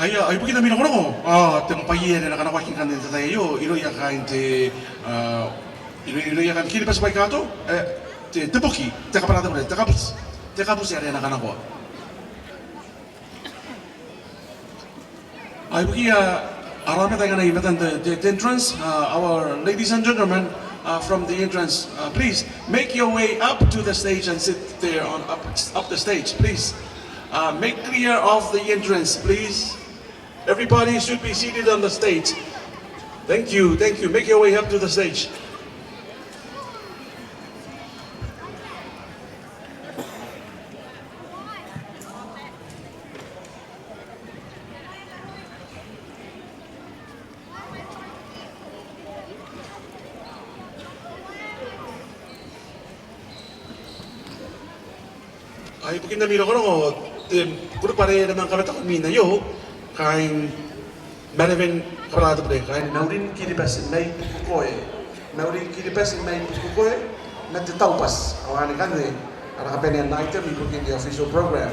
Ay bukit na minako ko. Teng paye na kana wakin kan tayo iro ya kain te iro ya kan kini pas bai kato te tepoki te kaparata bre te kapus ya na kana ko. Ay buki ya arame ta kana ibatan the entrance our ladies and gentlemen from the entrance please make your way up to the stage and sit there on up the stage please. Make clear of the entrance please. Everybody should be seated on the stage. Thank you, thank you. Make your way up to the stage. Ay, pagkin na miro ko no, puro pare naman kami takot mina yo. Kain Manaven kaparado pre, kain naurin kiri pasin may kukoy. Naurin kiri pasin may kukoy, nagtitaupas. Awani kan ni, ara kapen yan item in the official program.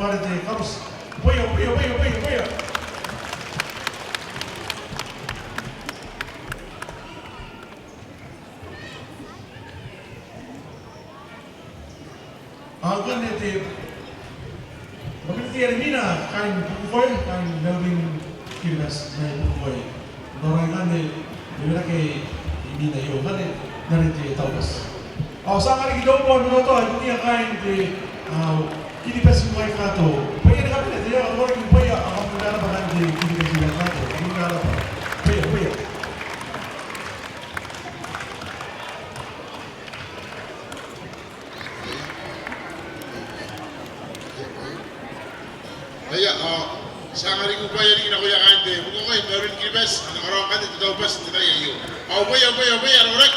Narite comes. Puya, puya, puya, puya, puya. Akan iti Mabiti Armina kain pukoy kain Melvin Kilas na pukoy. Dorang kan Mira ke Imina yo kan nariti taugas. Sa kali gido po no to ay niya kain di kini pa si wife nato. Puya na kami na ang working puya ang mga na di kini pa si wife nato. Ang mga pa. Puya puya. Kaya, sa nga rin ko ba yan kinakuya kante, kung ako yung meron kilibes, ang nakarawan kante, ito daw pas, ito tayo iyo. Boy, ano rin?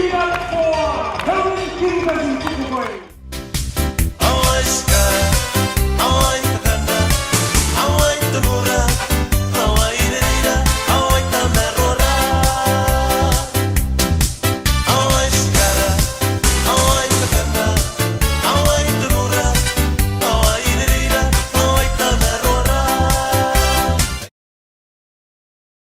it up for Melvin Kiribati Tukukoy.